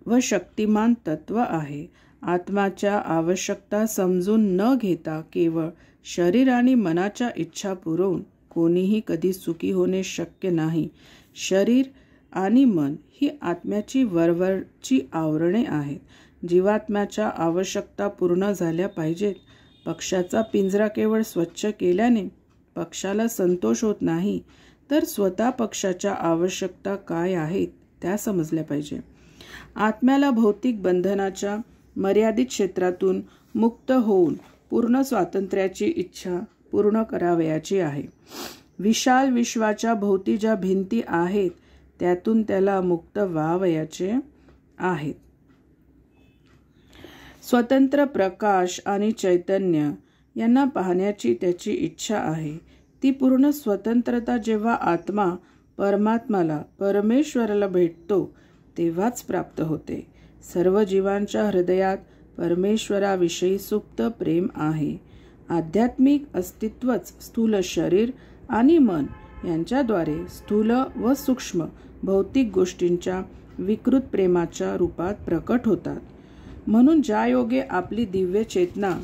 व शक्तिमान तत्व आहे. आत्म्याच्या आवश्यकता समजून न घेता केवळ शरीर आणि मनाच्या इच्छा पुरवून कोणीही कधी सुखी होणे शक्य नाही. शरीर आणि मन ही आत्म्याची वरवरची आवरणे आहेत. जीवात्म्याच्या आवश्यकता पूर्ण झाल्या पाहिजेत. पक्ष्याचा पिंजरा केवळ स्वच्छ केल्याने पक्ष्याला संतोष होत नाही, तर स्वतः पक्ष्याच्या आवश्यकता काय आहेत त्या समजल्या पाहिजे. आत्म्याला भौतिक बंधनाच्या मर्यादित क्षेत्रातून मुक्त होऊन पूर्ण स्वातंत्र्याची इच्छा पूर्ण करावयाची आहे. विशाल विश्वाच्या भोवती ज्या भिंती आहेत त्यातून त्याला मुक्त व्हावयाचे आहेत. स्वतंत्र प्रकाश आणि चैतन्य यांना पाहण्याची त्याची इच्छा आहे. ती पूर्ण स्वतंत्रता जेव्हा आत्मा परमात्माला, परमेश्वराला भेटतो तेव्हाच प्राप्त होते. सर्व जीवांच्या हृदयात परमेश्वराविषयी सुप्त प्रेम आहे. आध्यात्मिक अस्तित्वच स्थूल शरीर आणि मन यांच्याद्वारे स्थूल व सूक्ष्म भौतिक गोष्टींच्या विकृत प्रेमाच्या रूपात प्रकट होतात. म्हणून ज्या योगे आपली दिव्य चेतना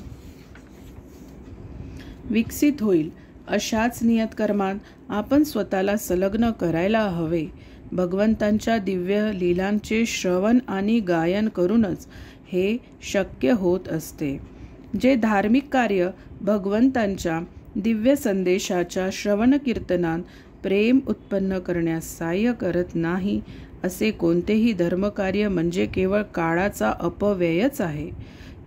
विकसित होईल अशाच नियतकर्मात आपण स्वतःला संलग्न करायला हवे. भगवंतांच्या दिव्य लीलांचे श्रवण आणि गायन करूनच हे शक्य होत असते. जे धार्मिक कार्य भगवंतांच्या दिव्य संदेशाच्या श्रवण कीर्तनात प्रेम उत्पन्न करण्यास सहाय्य करत नाही असे कोणतेही धर्मकार्य म्हणजे केवळ काळाचा अपव्ययच आहे.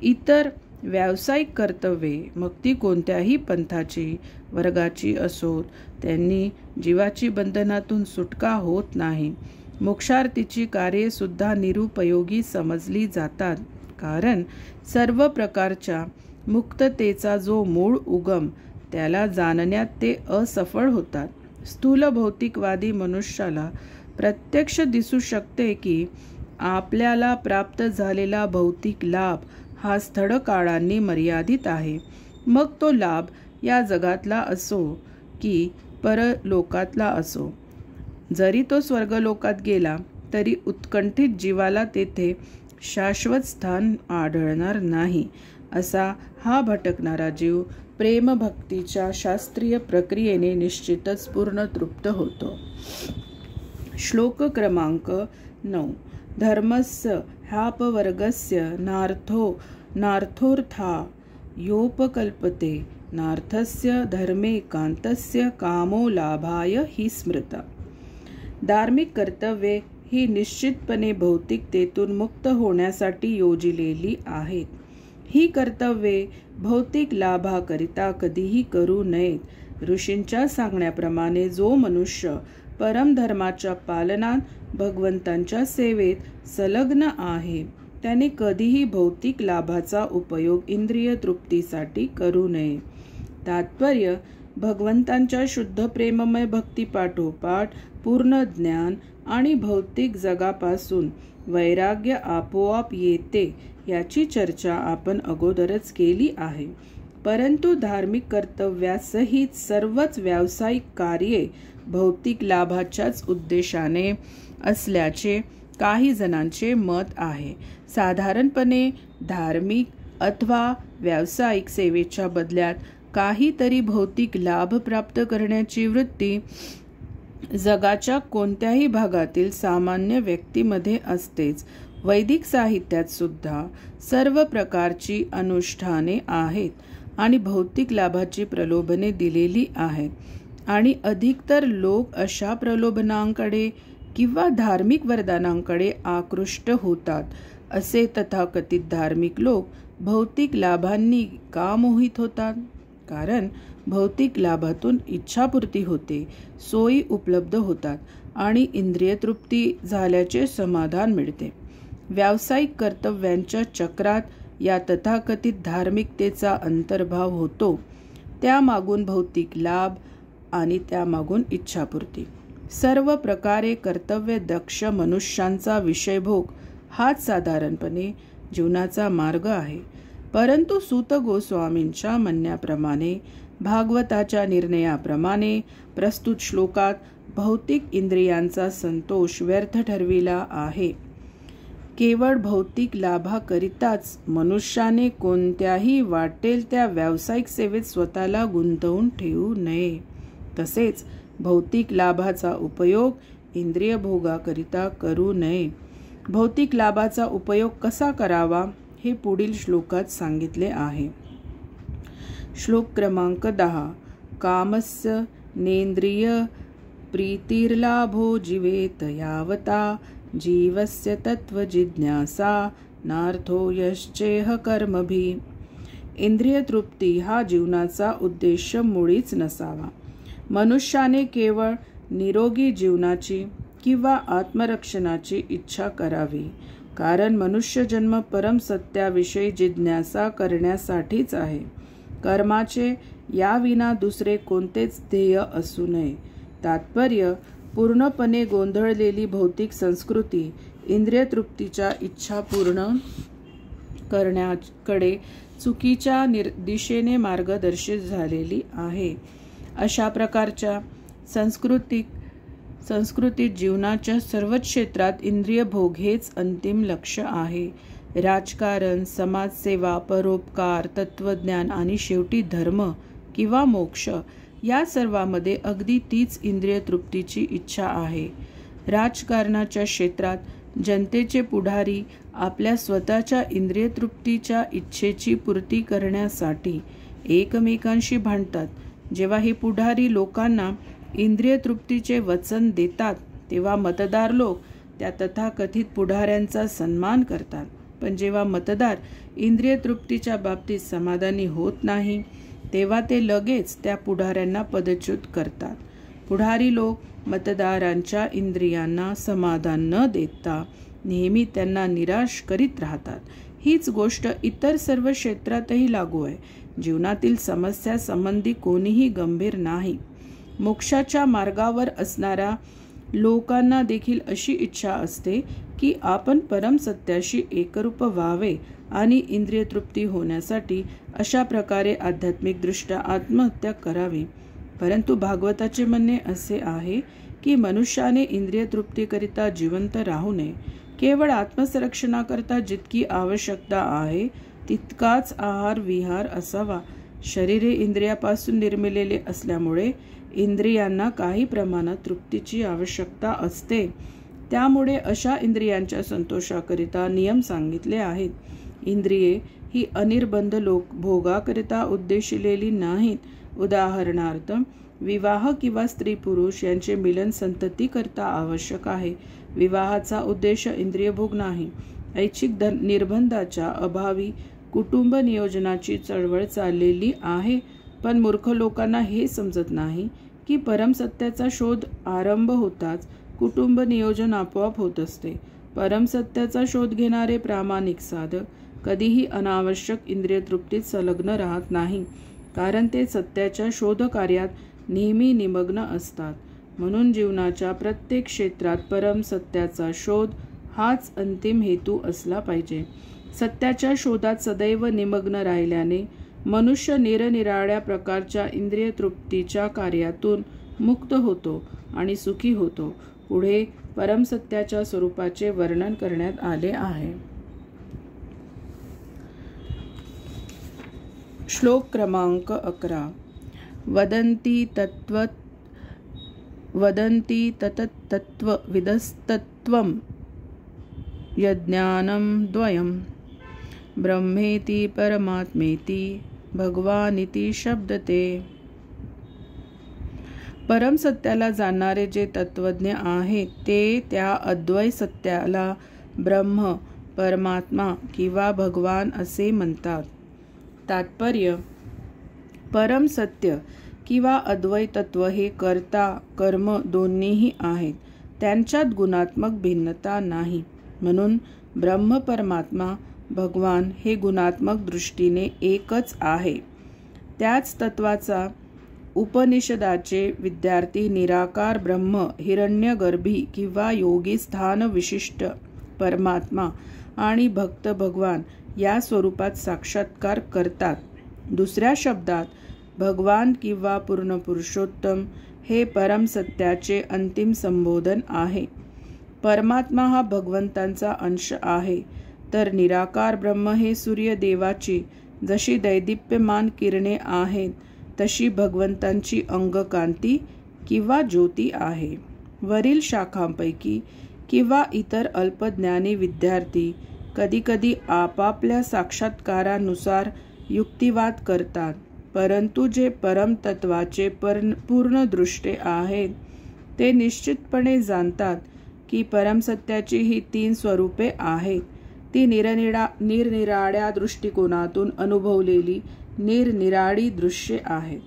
इतर व्यावसायिक कर्तव्ये मग ती कोणत्याही पंथाची, वर्गाची असोत, त्यांनी जीवाची बंधनातून सुटका होत नाही. मोक्षार्थीची कार्ये सुद्धा निरुपयोगी समजली जातात, कारण सर्व प्रकारच्या मुक्ततेचा जो मूळ उगम त्याला जाणण्यात ते असफळ होतात. स्थूल भौतिकवादी मनुष्याला प्रत्यक्ष दिसू शकते की आपल्याला प्राप्त झालेला भौतिक लाभ हा स्थळ काळांनी मर्यादित आहे. मग तो लाभ या जगातला असो की परलोकातला असो. जरी तो स्वर्गलोकात गेला तरी उत्कंठित जीवाला तेथे शाश्वत स्थान आढळणार नाही. असा हा भटकणारा जीव प्रेमभक्तीच्या शास्त्रीय प्रक्रियेने निश्चितच पूर्ण तृप्त होतो. श्लोक क्रमांक 9. धर्मस्य ह्यापवर्गस्य नार्थोऽर्था योपकल्पते नार्थस्य धर्मे कांतस्य कामो लाभाय ही स्मृता. धार्मिक कर्तव्ये ही निश्चितपणे भौतिकतेतून मुक्त होण्यासाठी योजिलेली आहेत. ही कर्तव्ये भौतिक लाभाकरिता कधीही करू नयेत. ऋषींच्या सांगण्याप्रमाणे जो मनुष्य परमधर्माच्या पालनात भगवंतांच्या सेवेत संलग्न आहे त्याने कधीही भौतिक लाभाचा उपयोग इंद्रिय तृप्तीसाठी करू नये. तात्पर्य, भगवंतांच्या शुद्ध प्रेममय भक्तिपाठोपाठ पूर्ण ज्ञान आणि भौतिक जगापासून वैराग्य आपोआप येते याची चर्चा आपण अगोदरच केली आहे. परंतु धार्मिक कर्तव्यासहित सर्वच व्यावसायिक कार्ये भौतिक लाभाच्याच उद्देशाने असल्याचे काही जणांचे मत आहे. साधारणपणे धार्मिक अथवा व्यावसायिक सेवेच्या बदल्यात काहीतरी भौतिक लाभ प्राप्त करण्याची वृत्ती जगाच्या कोणत्याही भागातील सामान्य व्यक्तीमध्ये असतेच. वैदिक साहित्यात सुद्धा सर्व प्रकारची अनुष्ठाने आहेत आणि भौतिक लाभाची प्रलोभने दिलेली आहेत आणि अधिकतर लोक अशा प्रलोभनांकडे किंवा धार्मिक वरदानांकडे आकृष्ट होतात. असे तथाकथित धार्मिक लोक भौतिक लाभांनी का मोहित होतात? कारण भौतिक लाभातून इच्छापूर्ती होते, सोयी उपलब्ध होतात आणि इंद्रिय तृप्ती झाल्याचे समाधान मिळते. व्यावसायिक कर्तव्यांच्या चक्रात या तथाकथित धार्मिकतेचा अंतर्भाव होतो. त्यामागून भौतिक लाभ आणि त्यामागून इच्छापूर्ती. सर्व प्रकारे कर्तव्य दक्ष मनुष्यांचा विषयभोग हाच साधारणपणे जीवनाचा मार्ग आहे. परंतु सूत गोस्वामींच्या म्हणण्याप्रमाणे भागवताच्या निर्णयाप्रमाणे प्रस्तुत श्लोकात भौतिक इंद्रियांचा संतोष व्यर्थ ठरविला आहे. केवळ भौतिक लाभाकरिताच मनुष्याने कोणत्याही वाटेल त्या व्यावसायिक सेवेत स्वतःला गुंतवून ठेवू नये. तसेच भौतिक लाभाचा उपयोग इंद्रिय भोगाकरिता करू नये. भौतिक लाभाचा उपयोग कसा करावा हे पुढील श्लोकात सांगितले आहे. श्लोक क्रमांक 10. कामस्य नेंद्रिय प्रीतिर्लाभो जीवेत यावता जीवस्य तत्व जिज्ञासा नार्थो यश्चेह कर्मभी. इंद्रिय तृप्ती हा जीवनाचा उद्देश मुळीच नसावा. मनुष्याने केवळ निरोगी जीवनाची किंवा आत्मरक्षणाची इच्छा करावी. कारण मनुष्य जन्म परम सत्याविषयी जिज्ञासा करण्यासाठीच आहे. कर्माचे याविना दुसरे कोणतेच ध्येय असू नये. तात्पर्य, पूर्णपणे गोंधळलेली भौतिक संस्कृती इंद्रिय तृप्तीच्या इच्छा पूर्ण करण्याकडे चुकीच्या दिशेने मार्गदर्शित झालेली आहे. अशा प्रकारच्या संस्कृतीत जीवनाच्या सर्वच क्षेत्रात इंद्रिय भोग हेच अंतिम लक्ष्य आहे. राजकारण, समाजसेवा, परोपकार, तत्वज्ञान आणि शेवटी धर्म किंवा मोक्ष या सर्वांमध्ये अगदी तीच इंद्रिय तृप्तीची इच्छा आहे. राजकारणाच्या क्षेत्रात जनतेचे पुढारी आपल्या स्वतःच्या इंद्रिय तृप्तीच्या इच्छेची पूर्ती करण्यासाठी एकमेकांशी भांडतात. जेव्हा हे पुढारी लोकांना इंद्रिय तृप्तीचे वचन देतात तेव्हा मतदार लोक त्या तथाकथित पुढाऱ्यांचा सन्मान करतात. पण जेव्हा मतदार इंद्रिय तृप्तीच्या बाबतीत समाधानी होत नाही तेव्हा ते लगेच त्या पुढाऱ्यांना पदच्युत करतात. पुढारी लोक मतदारांच्या इंद्रियांना समाधान न देता नेहमी त्यांना निराश करीत राहतात. हीच गोष्ट इतर सर्व क्षेत्रातही लागू आहे. जीवनातील समस्या संबंधी कोणीही गंभीर नाही. मोक्षाच्या मार्गावर असणाऱ्या लोकांना देखील अशी इच्छा असते की आपण परम सत्याशी एकरूप व्हावे आणि इंद्रिय तृप्ती होण्यासाठी अशा प्रकारे आध्यात्मिकदृष्ट्या आत्महत्या करावी. परंतु भागवताचे म्हणणे असे आहे की मनुष्याने इंद्रिय तृप्तीकरिता जिवंत राहू नये. केवळ आत्मसंरक्षणाकरता जितकी आवश्यकता आहे तितकाच आहार विहार असावा. शरीरे इंद्रियापासून निर्मिलेले असल्यामुळे इंद्रियांना काही प्रमाणात तृप्तीची आवश्यकता असते. त्यामुळे अशा इंद्रियांच्या संतोषाकरिता नियम सांगितले आहेत. इंद्रिये ही अनिर्बंध भोगाकरिता उद्देशिलेली नाहीत. उदाहरणार्थ, विवाह किंवा स्त्री पुरुष यांचे मिलन संतती करता आवश्यक आहे. विवाहाचा उद्देश इंद्रियभोग नाही. ऐच्छिक निर्बंधाच्या अभावी कुटुंब नियोजनाची चळवळ चाललेली आहे. पण मूर्ख लोकांना हे समजत नाही की परमसत्याचा शोध आरंभ होताच कुटुंब नियोजन आपोआप होत असते. परमसत्याचा शोध घेणारे प्रामाणिक साधक कधीही अनावश्यक इंद्रिय तृप्तीत संलग्न राहत नाही, कारण ते सत्याच्या शोध कार्यात नेहमी निमग्न असतात. म्हणून जीवनाच्या प्रत्येक क्षेत्रात परमसत्याचा शोध हाच अंतिम हेतू असला पाहिजे. सत्याच्या शोधात सदैव निमग्न राहिल्याने मनुष्य निरनिराळ्या प्रकारच्या इंद्रिय तृप्तीच्या कार्यातून मुक्त होतो आणि सुखी होतो. पुढे परमसत्याच्या स्वरूपाचे वर्णन करण्यात आले आहे. श्लोक क्रमांक 11. वदन्ति तत्तत्त्वविदस्तत्त्वं यज्ञानं द्वयं ब्रह्मेति परमात्मेति भगवानिति शब्दते. परमसत्याला जाणणारे जे तत्वज्ञ आहेत ते त्या अद्वय सत्याला ब्रह्म, परमात्मा किंवा भगवान असे म्हणतात. तात्पर्य: परमसत्य किंवा अद्वैत तत्व हे कर्ता कर्म दोन्हीही आहेत. त्यांच्यात गुणात्मक भिन्नता नाही. म्हणून ब्रह्म, परमात्मा, भगवान हे गुणात्मक दृष्टीने एकच आहे. त्याच तत्वाचा उपनिषदाचे विद्यार्थी निराकार ब्रह्म, हिरण्यगर्भी किंवा योगी स्थान विशिष्ट परमात्मा आणि भक्त भगवान या स्वरूपात साक्षात्कार करतात. दुसऱ्या शब्दात भगवान किंवा पूर्ण पुरुषोत्तम हे परमसत्याचे अंतिम संबोधन आहे. परमात्मा हा भगवंतांचा अंश आहे, तर निराकार ब्रह्म हे सूर्यदेवाची जशी दैदिप्यमान किरणे आहेत तशी भगवंतांची अंगकांती किंवा ज्योती आहे. वरील शाखांपैकी किंवा इतर अल्पज्ञानी विद्यार्थी कधीकधी आपापल्या साक्षात्कारानुसार युक्तिवाद करतात, परंतु जे परमतत्वाचे पूर्ण दृष्टे आहेत ते निश्चितपणे जाणतात की परमसत्याची ही 3 स्वरूपे आहेत. ती निरनिराळ्या दृष्टिकोनातून अनुभवलेली निरनिराळी दृश्ये आहेत.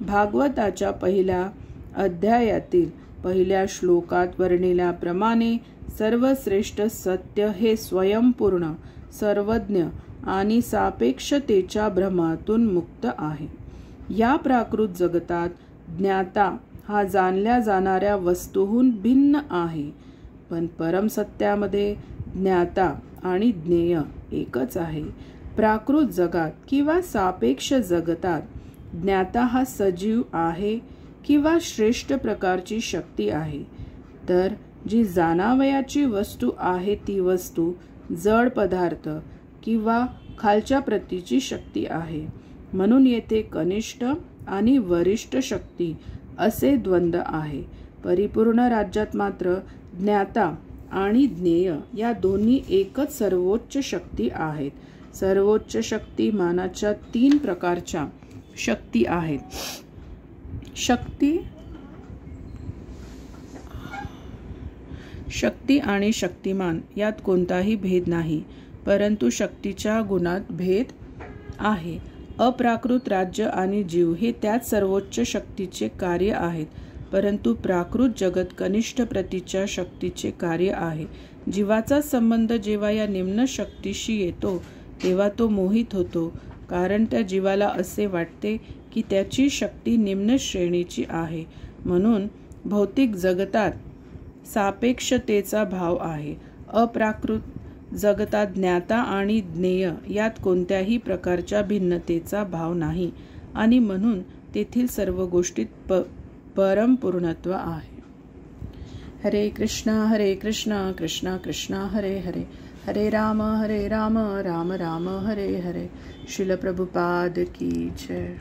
भागवताच्या पहिल्या अध्यायातील पहिल्या श्लोकात वर्णिल्याप्रमाणे सर्वश्रेष्ठ सत्य हे स्वयंपूर्ण, सर्वज्ञ आणि सापेक्षतेच्या भ्रमातून मुक्त आहे. या प्राकृत जगतात ज्ञाता हा जाणल्या जाणाऱ्या वस्तूहून भिन्न आहे, पण परमसत्यामध्ये ज्ञाता आणि ज्ञेय एकच आहे. प्राकृत जगात किंवा सापेक्ष जगतात ज्ञाता हा सजीव आहे किंवा श्रेष्ठ प्रकारची शक्ती आहे, तर जी जाणावयाची वस्तू आहे ती वस्तू जड पदार्थ किंवा खालच्या प्रतीची शक्ती आहे. म्हणून येथे कनिष्ठ आणि वरिष्ठ शक्ती असे द्वंद्व आहे. परिपूर्ण राज्यात मात्र ज्ञाता आणि ज्ञेय या दोन्ही एकच सर्वोच्च शक्ती आहेत. सर्वोच्च शक्ती मानाच्या 3 प्रकारच्या शक्ती आहेत. शक्ती आणि शक्तिमान यात कोणताही भेद नाही, परंतु शक्तीच्या गुणात भेद आहे. अप्राकृत राज्य आणि जीव हे त्याच सर्वोच्च शक्तीचे कार्य आहेत, परंतु प्राकृत जगत कनिष्ठ प्रतीच्या शक्तीचे कार्य आहे. जीवाचा संबंध जेव्हा या निम्न शक्तीशी येतो तेव्हा तो मोहित होतो, कारण त्या जीवाला असे वाटते की त्याची शक्ती निम्न श्रेणीची आहे. म्हणून भौतिक जगतात सापेक्षतेचा भाव आहे. अप्राकृत जगतात ज्ञाता आणि ज्ञेय यात कोणत्याही प्रकारच्या भिन्नतेचा भाव नाही आणि म्हणून तेथील सर्व गोष्टीत परमपूर्णत्व आहे. हरे कृष्णा कृष्णा कृष्णा हरे हरे, हरे राम राम राम हरे हरे। श्रील प्रभुपाद की जय।